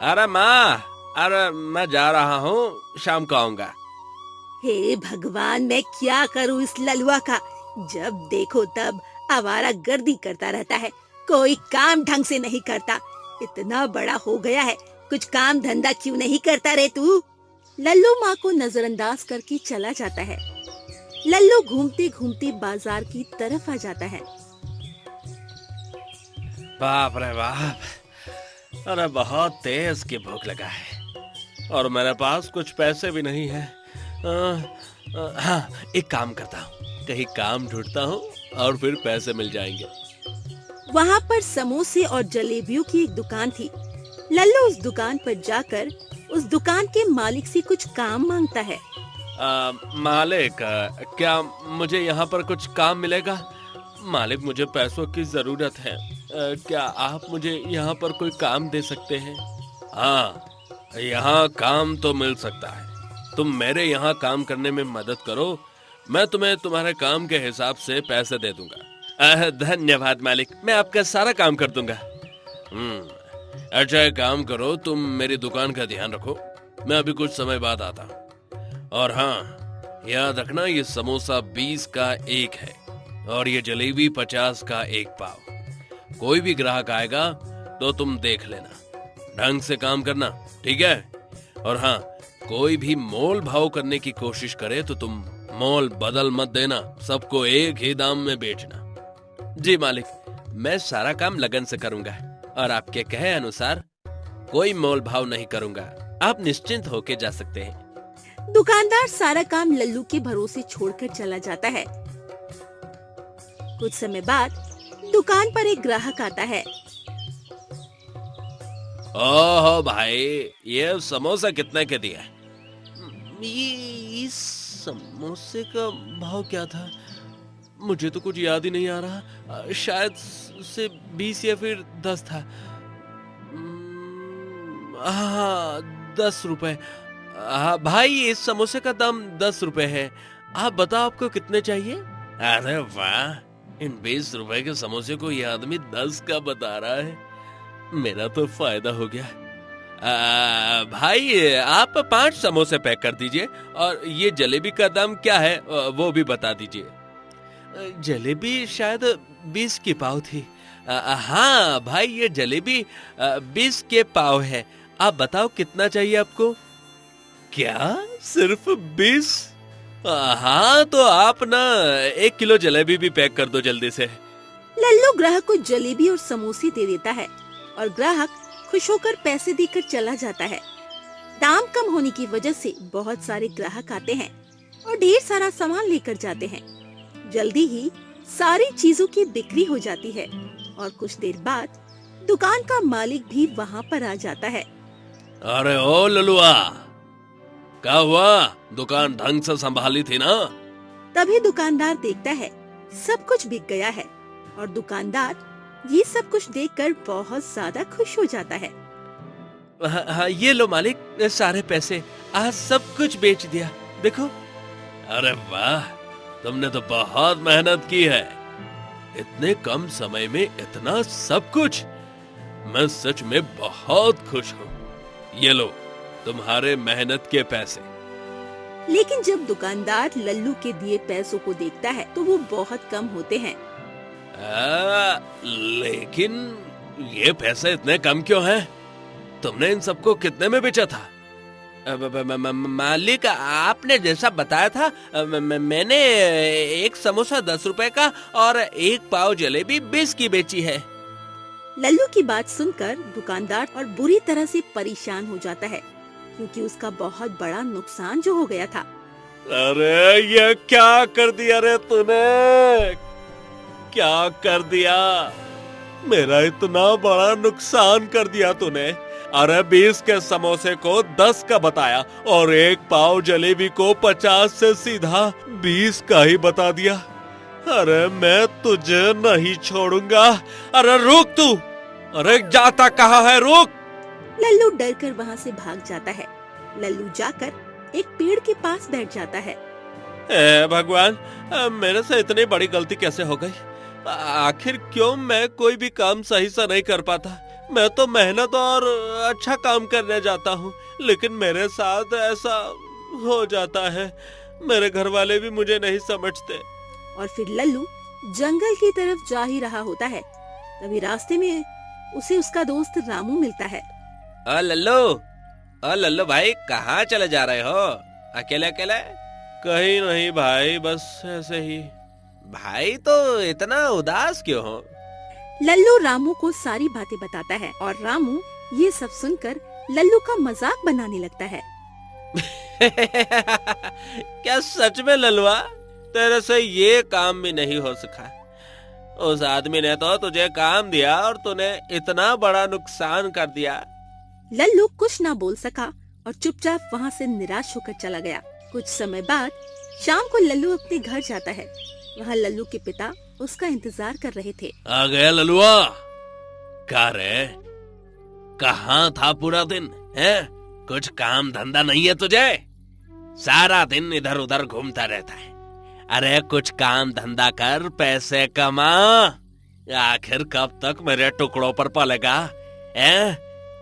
अरे माँ, अरे मैं जा रहा हूँ, शाम को आऊंगा। हे भगवान, मैं क्या करूं इस ललुआ का। जब देखो तब आवारागर्दी करता रहता है, कोई काम ढंग से नहीं करता। इतना बड़ा हो गया है, कुछ काम धंधा क्यों नहीं करता रे तू। लल्लू माँ को नजरअंदाज करके चला जाता है। लल्लू घूमते घूमते बाजार की तरफ आ जाता है। बाप रे बाप, अरे बहुत तेज की भूख लगा है और मेरे पास कुछ पैसे भी नहीं है। हाँ, एक काम करता हूँ, कहीं काम ढूंढता हूँ और फिर पैसे मिल जाएंगे। वहाँ पर समोसे और जलेबियों की एक दुकान थी। लल्लू उस दुकान पर जाकर उस दुकान के मालिक से कुछ काम मांगता है। मालिक, क्या मुझे यहाँ पर कुछ काम मिलेगा? मालिक, मुझे पैसों की जरूरत है। क्या आप मुझे यहाँ पर कोई काम दे सकते हैं? हाँ, यहाँ काम तो मिल सकता है। तुम मेरे यहाँ काम करने में मदद करो, मैं तुम्हें तुम्हारे काम के हिसाब से पैसे दे दूंगा। धन्यवाद मालिक, मैं आपका सारा काम कर दूंगा। अच्छा, एक काम करो, तुम मेरी दुकान का ध्यान रखो, मैं अभी कुछ समय बाद आता हूँ। और हाँ, याद रखना, ये समोसा 20 का एक है और ये जलेबी 50 का एक पाव। कोई भी ग्राहक आएगा तो तुम देख लेना, ढंग से काम करना, ठीक है? और हाँ, कोई भी मोल भाव करने की कोशिश करे तो तुम मोल बदल मत देना, सबको एक ही दाम में बेचना। जी मालिक, मैं सारा काम लगन से करूंगा और आपके कहे अनुसार कोई मोल भाव नहीं करूंगा। आप निश्चिंत होके जा सकते हैं। दुकानदार सारा काम लल्लू के भरोसे छोड़कर चला जाता है। कुछ समय बाद दुकान पर एक ग्राहक आता है। ओहो भाई, ये समोसा कितने के दिया? ये इस समोसे का भाव क्या था? मुझे तो कुछ याद ही नहीं आ रहा। शायद से 20 या फिर 10 था। हाँ, 10 रुपए। हाँ भाई, इस समोसे का दाम 10 रुपए है। आप बताओ, आपको कितने चाहिए? अरे वाह, इन 20 रुपए के समोसे को ये आदमी 10 का बता रहा है। मेरा तो फायदा हो गया। भाई, आप 5 समोसे पैक कर दीजिए और ये जलेबी का दाम क्या है वो भी बता दीजिए। जलेबी शायद 20 की पाव थी। हाँ भाई, ये जलेबी 20 के पाव है। आप बताओ कितना चाहिए आपको? क्या, सिर्फ 20? हाँ, तो आप ना 1 किलो जलेबी भी पैक कर दो जल्दी से। लल्लू ग्राहक को जलेबी और समोसे दे देता है और ग्राहक खुश होकर पैसे देकर चला जाता है। दाम कम होने की वजह से बहुत सारे ग्राहक आते हैं और ढेर सारा सामान लेकर जाते हैं। जल्दी ही सारी चीजों की बिक्री हो जाती है और कुछ देर बाद दुकान का मालिक भी वहाँ पर आ जाता है। अरे ओ ललुआ, क्या हुआ? दुकान ढंग से संभाली थी ना? तभी दुकानदार देखता है सब कुछ बिक गया है और दुकानदार ये सब कुछ देखकर बहुत ज्यादा खुश हो जाता है। हाँ, ये लो मालिक, सारे पैसे, आज सब कुछ बेच दिया, देखो। अरे वाह, तुमने तो बहुत मेहनत की है। इतने कम समय में इतना सब कुछ, मैं सच में बहुत खुश हूँ। ये लो तुम्हारे मेहनत के पैसे। लेकिन जब दुकानदार लल्लू के दिए पैसों को देखता है तो वो बहुत कम होते हैं। लेकिन ये पैसे इतने कम क्यों हैं? तुमने इन सबको कितने में बेचा था? मालिक, आपने जैसा बताया था, मैंने एक समोसा 10 रुपए का और एक पाव जलेबी 20 की बेची है। लल्लू की बात सुनकर दुकानदार और बुरी तरह से परेशान हो जाता है, क्योंकि उसका बहुत बड़ा नुकसान जो हो गया था। अरे ये क्या कर दिया रे तूने? क्या कर दिया? मेरा इतना बड़ा नुकसान कर दिया तूने। अरे 20 के समोसे को 10 का बताया और एक पाव जलेबी को 50 से सीधा 20 का ही बता दिया। अरे मैं तुझे नहीं छोड़ूंगा। अरे रुक तू, अरे जाता कहाँ है, रुक। लल्लू डर कर वहाँ से भाग जाता है। लल्लू जाकर एक पेड़ के पास बैठ जाता है। भगवान, मेरे से इतनी बड़ी गलती कैसे हो गई? आखिर क्यों मैं कोई भी काम सही से नहीं कर पाता? मैं तो मेहनत और अच्छा काम करने जाता हूँ, लेकिन मेरे साथ ऐसा हो जाता है। मेरे घर वाले भी मुझे नहीं समझते। और फिर लल्लू जंगल की तरफ जा ही रहा होता है, तभी रास्ते में उसे उसका दोस्त रामू मिलता है। लल्लू भाई, कहाँ चले जा रहे हो? अकेले अकेले? कहीं नहीं भाई, बस ऐसे ही। भाई तो इतना उदास क्यों हो? लल्लू रामू को सारी बातें बताता है और रामू ये सब सुनकर लल्लू का मजाक बनाने लगता है। क्या सच में ललुआ? तेरे से ये काम भी नहीं हो सका। उस आदमी ने तो तुझे काम दिया और तूने इतना बड़ा नुकसान कर दिया। लल्लू कुछ ना बोल सका और चुपचाप वहाँ से निराश होकर चला गया। कुछ समय बाद शाम को लल्लू अपने घर जाता है। वहाँ लल्लू के पिता उसका इंतजार कर रहे थे। आ गया ललुआ? क्या रे, कहाँ था पूरा दिन? है कुछ काम धंधा नहीं है तुझे? सारा दिन इधर उधर घूमता रहता है। अरे कुछ काम धंधा कर, पैसे कमा। आखिर कब तक मेरे टुकड़ों पर पलेगा?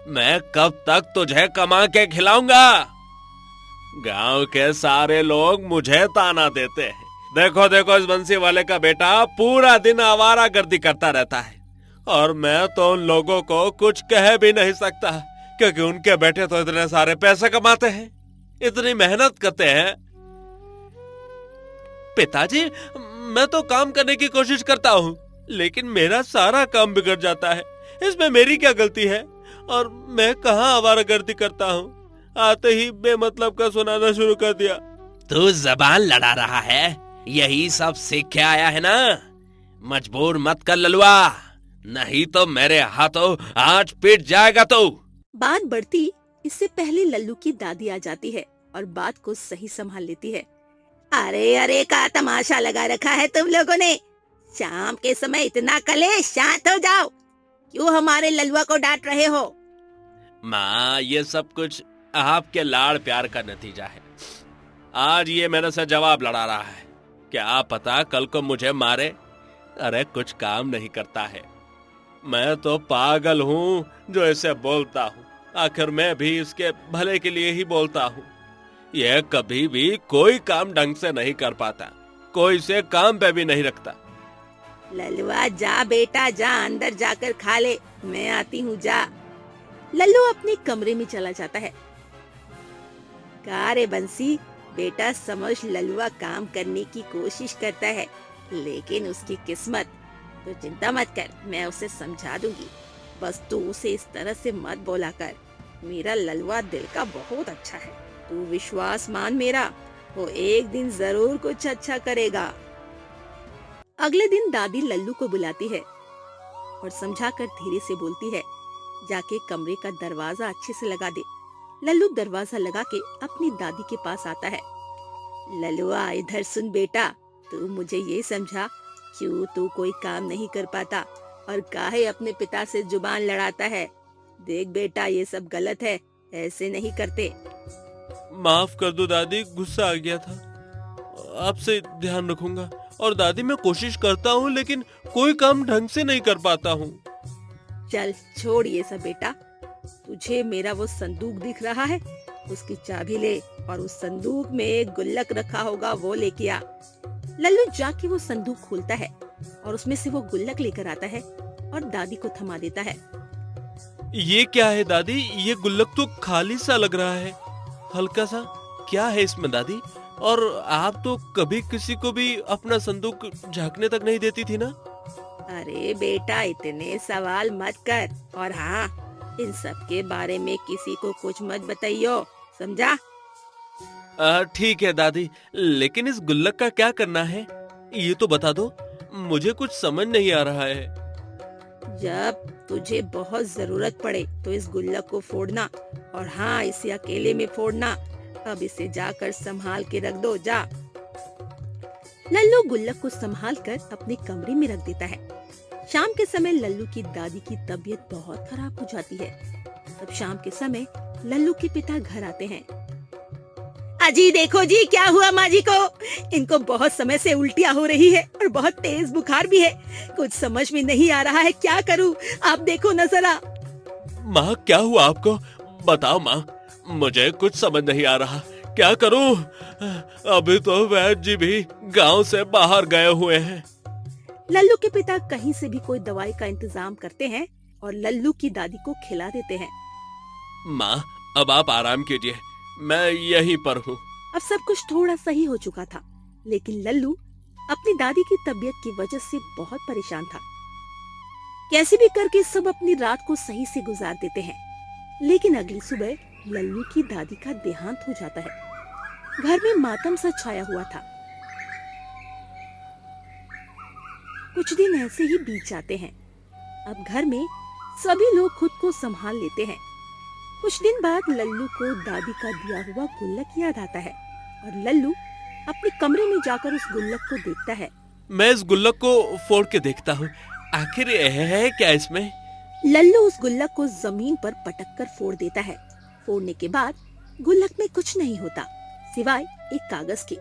मैं कब तक तुझे कमा के खिलाऊंगा? गांव के सारे लोग मुझे ताना देते हैं। देखो देखो, इस बंसी वाले का बेटा पूरा दिन आवारागर्दी करता रहता है, और मैं तो उन लोगों को कुछ कह भी नहीं सकता, क्योंकि उनके बेटे तो इतने सारे पैसे कमाते हैं, इतनी मेहनत करते हैं। पिताजी, मैं तो काम करने की कोशिश करता हूँ, लेकिन मेरा सारा काम बिगड़ जाता है। इसमें मेरी क्या गलती है? और मैं कहाँ आवारागर्दी करता हूँ? आते ही बेमतलब का सुनाना शुरू कर दिया। तू जबान लड़ा रहा है, यही सब सीख के आया है ना? मजबूर मत कर ललुआ, नहीं तो मेरे हाथों आज पीट जाएगा तू। बात बढ़ती इससे पहले लल्लू की दादी आ जाती है और बात को सही संभाल लेती है। अरे अरे, का तमाशा लगा रखा है तुम लोगों ने? शाम के समय इतना कलेश, शांत हो जाओ। क्यों हमारे लल्लुआ को डांट रहे हो? माँ, ये सब कुछ आपके लाड़ प्यार का नतीजा है। आज ये मेरे से जवाब लड़ा रहा है, क्या पता कल को मुझे मारे। अरे कुछ काम नहीं करता है। मैं तो पागल हूँ जो इसे बोलता हूँ। आखिर मैं भी इसके भले के लिए ही बोलता हूँ। यह कभी भी कोई काम ढंग से नहीं कर पाता, कोई से काम पे भी नहीं रखता। लल्लुआ जा बेटा, जा अंदर जाकर खा ले, मैं आती हूँ, जा। लल्लू अपने कमरे में चला जाता है। का रे बंसी, बेटा समझ, लल्लुआ काम करने की कोशिश करता है, लेकिन उसकी किस्मत। तो चिंता मत कर, मैं उसे समझा दूंगी। बस तू उसे इस तरह से मत बोला कर। मेरा लल्लुआ दिल का बहुत अच्छा है, तू विश्वास मान मेरा, वो एक दिन जरूर कुछ अच्छा करेगा। अगले दिन दादी लल्लू को बुलाती है और समझाकर धीरे से बोलती है, जाके कमरे का दरवाजा अच्छे से लगा दे। लल्लू दरवाजा लगा के अपनी दादी के पास आता है। लल्लुआ इधर सुन बेटा, तू मुझे ये समझा, क्यों तू कोई काम नहीं कर पाता और काहे अपने पिता से जुबान लड़ाता है? देख बेटा, ये सब गलत है, ऐसे नहीं करते। माफ कर दो दादी, गुस्सा आ गया था, आपसे ध्यान रखूंगा। और दादी, मैं कोशिश करता हूँ, लेकिन कोई काम ढंग से नहीं कर पाता हूँ। चल छोड़ ये सब बेटा, तुझे मेरा वो संदूक दिख रहा है, उसकी चाबी ले और उस संदूक में एक गुल्लक रखा होगा, वो लेके आ। लल्लू जाके वो संदूक खोलता है और उसमें से वो गुल्लक लेकर आता है और दादी को थमा देता है। ये क्या है दादी? ये गुल्लक तो खाली सा लग रहा है, हल्का सा। क्या है इसमें दादी? और आप तो कभी किसी को भी अपना संदूक झांकने तक नहीं देती थी ना? अरे बेटा, इतने सवाल मत कर, और हाँ, इन सब के बारे में किसी को कुछ मत बताइयो, समझा? ठीक है दादी, लेकिन इस गुल्लक का क्या करना है, ये तो बता दो, मुझे कुछ समझ नहीं आ रहा है। जब तुझे बहुत जरूरत पड़े तो इस गुल्लक को फोड़ना, और हाँ, इसे अकेले में फोड़ना। अब इसे जाकर संभाल के रख दो, जा। लल्लू गुल्लक को संभाल कर अपने कमरे में रख देता है। शाम के समय लल्लू की दादी की तबीयत बहुत खराब हो जाती है। तब शाम के समय लल्लू के पिता घर आते हैं। अजी देखो जी, क्या हुआ माँ जी को? इनको बहुत समय से उल्टियाँ हो रही है और बहुत तेज बुखार भी है। कुछ समझ में नहीं आ रहा है, क्या करूँ? आप देखो न जरा। माँ क्या हुआ आपको? बताओ माँ, मुझे कुछ समझ नहीं आ रहा, क्या करूं? अभी तो वैद्य जी भी गांव से बाहर गए हुए हैं। लल्लू के पिता कहीं से भी कोई दवाई का इंतजाम करते हैं और लल्लू की दादी को खिला देते हैं। माँ अब आप आराम कीजिए, मैं यहीं पर हूँ। अब सब कुछ थोड़ा सही हो चुका था, लेकिन लल्लू अपनी दादी की तबीयत की वजह से बहुत परेशान था। कैसे भी करके सब अपनी रात को सही से गुजार देते हैं, लेकिन अगली सुबह लल्लू की दादी का देहांत हो जाता है। घर में मातम सा छाया हुआ था। कुछ दिन ऐसे ही बीत जाते हैं। अब घर में सभी लोग खुद को संभाल लेते हैं। कुछ दिन बाद लल्लू को दादी का दिया हुआ गुल्लक याद आता है और लल्लू अपने कमरे में जाकर उस गुल्लक को देखता है। मैं इस गुल्लक को फोड़ के देखता हूँ, आखिर यह है क्या इसमें? लल्लू उस गुल्लक को जमीन पर पटक कर फोड़ देता है। फोड़ने के बाद गुल्लक में कुछ नहीं होता सिवाय एक कागज के।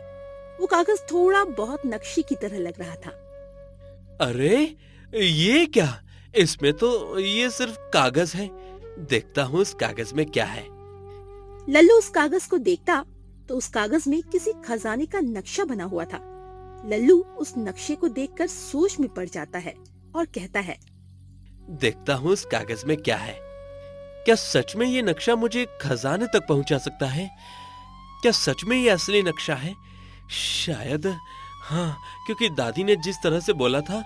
वो कागज थोड़ा बहुत नक्शे की तरह लग रहा था। अरे ये क्या? इसमें तो ये सिर्फ कागज है। देखता हूँ इस कागज में क्या है। लल्लू उस कागज को देखता तो उस कागज में किसी खजाने का नक्शा बना हुआ था। लल्लू उस नक्शे को देखकर सोच में पड़ जाता है और कहता है, देखता हूँ इस कागज में क्या है। क्या सच में ये नक्शा मुझे खजाने तक पहुंचा सकता है? क्या सच में ये असली नक्शा है? शायद हाँ, क्योंकि दादी ने जिस तरह से बोला था,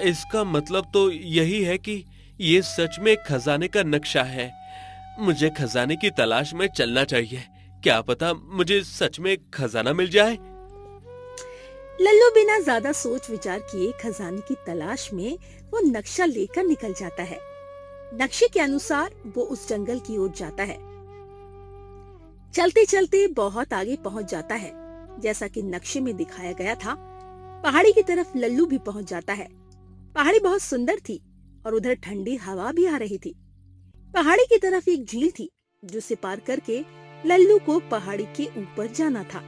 इसका मतलब तो यही है कि ये सच में खजाने का नक्शा है। मुझे खजाने की तलाश में चलना चाहिए। क्या पता मुझे सच में खजाना मिल जाए। लल्लू बिना ज्यादा सोच विचार किए खजाने की तलाश में वो नक्शा लेकर निकल जाता है। नक्शे के अनुसार वो उस जंगल की ओर जाता है। चलते चलते बहुत आगे पहुंच जाता है। जैसा कि नक्शे में दिखाया गया था, पहाड़ी की तरफ लल्लू भी पहुंच जाता है। पहाड़ी बहुत सुंदर थी और उधर ठंडी हवा भी आ रही थी। पहाड़ी की तरफ एक झील थी जिसे पार करके लल्लू को पहाड़ी के ऊपर जाना था।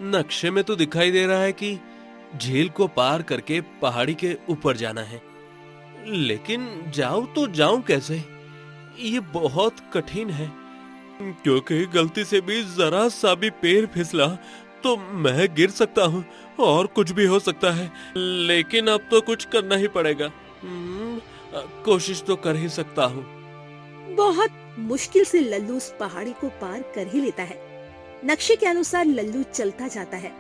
नक्शे में तो दिखाई दे रहा है कि झील को पार करके पहाड़ी के ऊपर जाना है, लेकिन जाऊं तो जाऊं कैसे? ये बहुत कठिन है, क्योंकि गलती से भी जरा सा भी पैर फिसला तो मैं गिर सकता हूँ और कुछ भी हो सकता है। लेकिन अब तो कुछ करना ही पड़ेगा। कोशिश तो कर ही सकता हूँ। बहुत मुश्किल से लल्लू उस पहाड़ी को पार कर ही लेता है। नक्शे के अनुसार लल्लू चलता जाता है।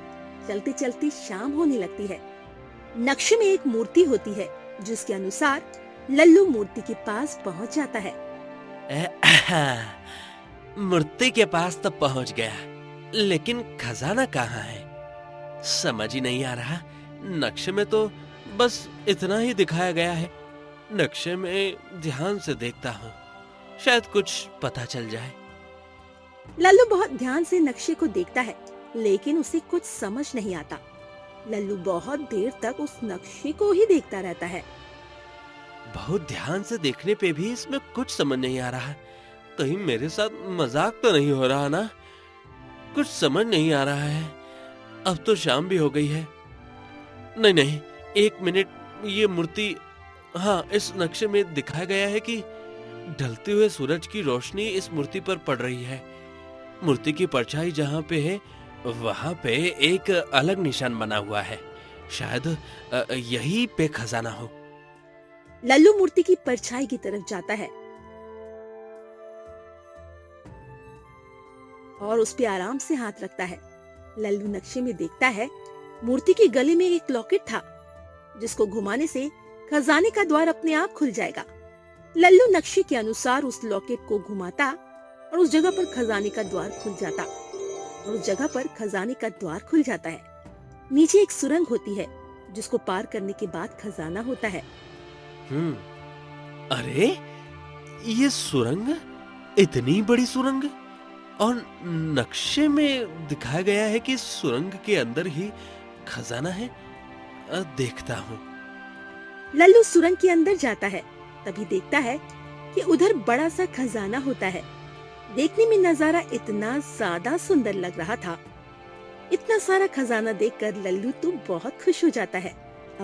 चलते चलते शाम होने लगती है। नक्शे में एक मूर्ति होती है जिसके अनुसार लल्लू मूर्ति के पास पहुंच जाता है। मूर्ति के पास तो पहुंच गया, लेकिन खजाना कहाँ है? समझ ही नहीं आ रहा। नक्शे में तो बस इतना ही दिखाया गया है। नक्शे में ध्यान से देखता हूँ, शायद कुछ पता चल जाए। लल्लू बहुत ध्यान से नक्शे को देखता है, लेकिन उसे कुछ समझ नहीं आता। लल्लू बहुत देर तक उस नक्शे को ही देखता रहता है। बहुत ध्यान से देखने पे भी इसमें कुछ समझ नहीं आ रहा। कहीं मेरे साथ मजाक तो नहीं हो रहा ना? कुछ समझ नहीं आ रहा है। अब तो शाम भी हो गई है। नहीं नहीं, एक मिनट, ये मूर्ति, हाँ, इस नक्शे में दिखाया गया है कि ढलते हुए सूरज की रोशनी इस मूर्ति पर पड़ रही है। मूर्ति की परछाई जहाँ पे है वहाँ पे एक अलग निशान बना हुआ है। शायद यही पे खजाना हो। लल्लू मूर्ति की परछाई की तरफ जाता है और उस पे आराम से हाथ रखता है। लल्लू नक्शे में देखता है मूर्ति के गले में एक लॉकेट था जिसको घुमाने से खजाने का द्वार अपने आप खुल जाएगा। लल्लू नक्शे के अनुसार उस लॉकेट को घुमाता और उस जगह पर खजाने का द्वार खुल जाता है। नीचे एक सुरंग होती है जिसको पार करने के बाद खजाना होता है। अरे ये सुरंग, इतनी बड़ी सुरंग, और नक्शे में दिखाया गया है कि सुरंग के अंदर ही खजाना है। देखता हूँ। लल्लू सुरंग के अंदर जाता है, तभी देखता है कि उधर बड़ा सा खजाना होता है। देखने में नजारा इतना ज्यादा सुंदर लग रहा था। इतना सारा खजाना देखकर लल्लू तो बहुत खुश हो जाता है।